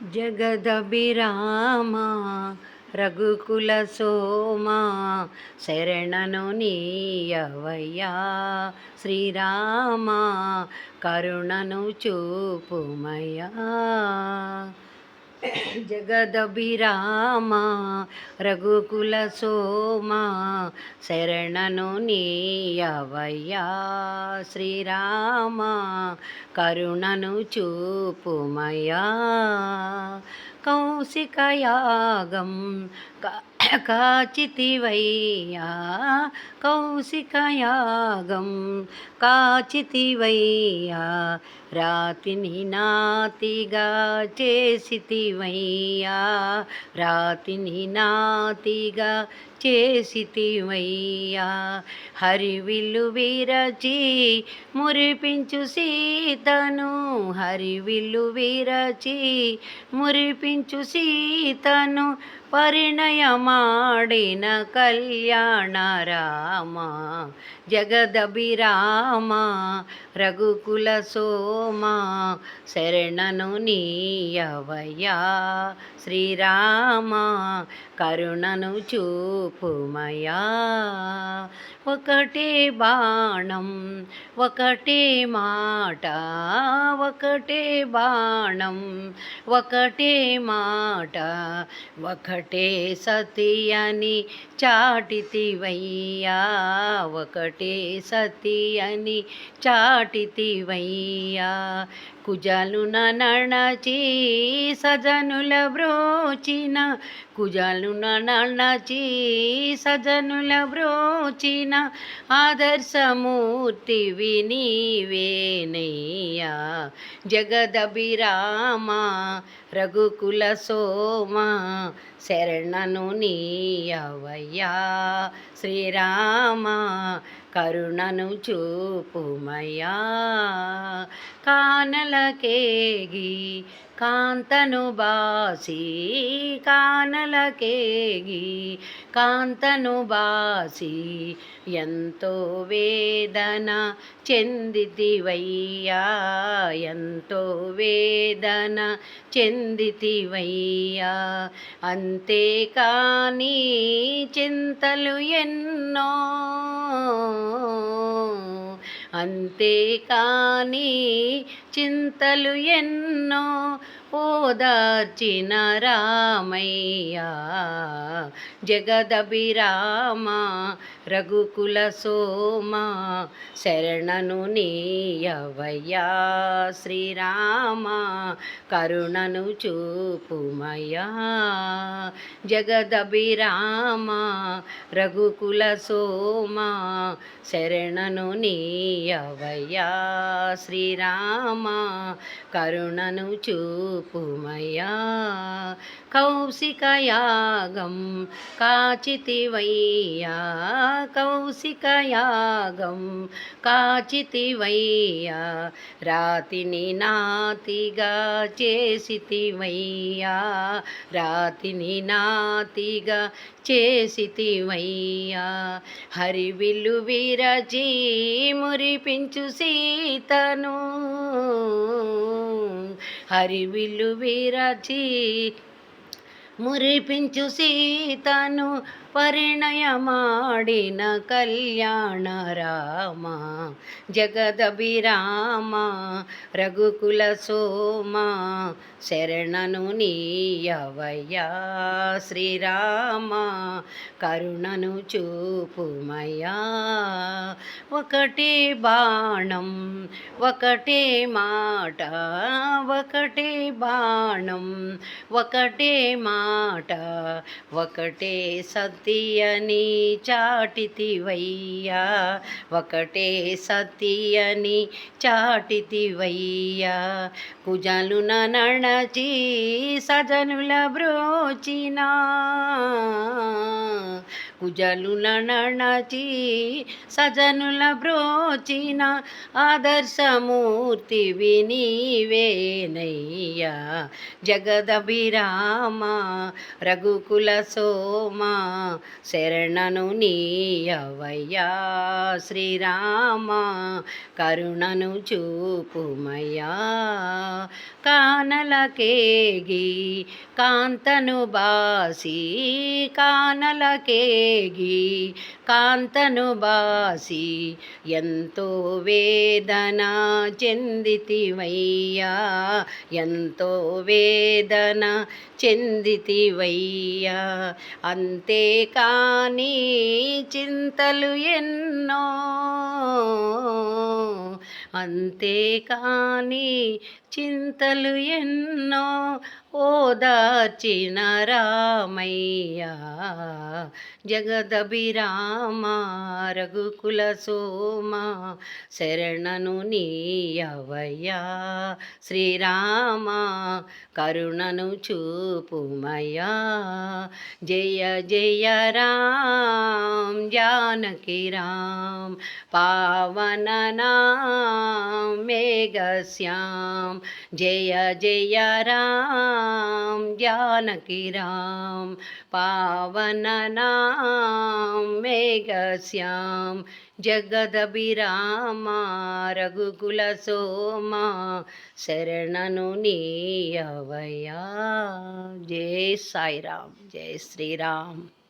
జగదభిరామా రఘుకుల సోమా శరణను నీయవయ్యా శ్రీరామా కరుణను చూపుమయ్యా. జగదభిరామా రఘుకుల సోమా శరణను నీయవయ్యా శ్రీరామా కరుణను చూపుమయ్యా. కౌశికయాగం కాచితివయ్యా కౌశికయాగం కాచితివయ్యా రాతిని నాతిగా చేసితివయ్యా రాతిని నాతిగా చేసితివయ్యా. హరివిల్లు విరచి మురిపించు సీతను హరివిల్లు విరచి మురిపించు సీతను పరిణయమాడిన కళ్యాణ రామ జగదభిరామ రఘుకుల సోమ శరణను నీయవయ్యా శ్రీరామ కరుణను చూపుమయ్యా. ఒకటే బాణం ఒకటే మాట ఒకటే బాణం ఒకటే మాట ఒకటే సతి అని చాటితివయ్యా ఒకటే సతి అని చాటితివయ్యా. కుజలున నణచి సజనుల బ్రోచిన కుజలున నణచి సజనుల బ్రోచిన ఆదర్శమూర్తివి నీవేనయ్యా. జగదభిరామ రఘుకుల సోమ శరణను నీయవయ్యా శ్రీరామ కరుణను చూపుమయ్యా. కానలకేగి కాంతను బాసి కానలకేగి కాంతను బాసి ఎంతో వేదన చెందితివయ్యా ఎంతో వేదన చెందితివయ్యా. అంతేకాని చింతలు ఎన్నో అంతేకాని చింతలు ఎన్నో ఓదార్చిన రామయ్యా. జగదభిరామ రఘుకుల సోమ శరణను నీయవయ్యా శ్రీరామ కరుణను చూపుమయ్యా. జగదభిరామ రఘుకుల సోమ శరణను నీయవయ్యా శ్రీరామ కరుణను చూపుమయ్యా. కౌశికయాగం కాచితివయ్యా కౌశికయాగం కాచితివయ్యా రాతిని నాతిగా చేసితివయ్యా రాతిని నాతిగా చేసితివయ్యా. హరివిల్లు విరచి మురిపించు సీతను హరివిల్లు విరచి మురిపించు సీతను పరిణయమాడిన కళ్యాణ రామ జగదభిరామ రఘుకుల సోమ శరణను నీయవయ్యా శ్రీరామ కరుణను చూపుమయ్యా. ఒకటే బాణం ఒకటే మాట ఒకటే బాణం ఒకటే మాట ఒకటే సతి అని చాటితివయ్యా ఒకటే సతి అని చాటితివయ్యా. కుజలున నణచి సజనుల బ్రోచిన కుజలుల నడచి సజనుల బ్రోచిన ఆదర్శమూర్తివి నీవేనయ్యా. జగదభిరామ రఘుకుల సోమ శరణను నీయవయ్యా. శ్రీరామ కరుణను చూపుమయ్యా. కానలకేగి కాంతను బాసి కానలకేగి కాంతను బాసి ఎంతో వేదన చెందితివయ్యా. ఎంతో వేదన చెందితివయ్యా. అంతేకాని చింతలు ఎన్నో అంతేకాని చింతలు ఎన్నో ఓదార్చిన రామయ్యా. జగదభిరామ రఘుకుల సోమ శరణను నీయవయ్యా. శ్రీరామ కరుణను చూపుమయ్యా. జయ జయ రామ జానకి రామ పావన నామ మేఘశ్యాम. జయ జయ రామ జానకి రామ పావన నామ మేఘశ్యాम. జగదభిరామ రఘుకుల సోమ శరణను నీయవయ్యా. జై సాయిరామ్, జై శ్రీరామ్.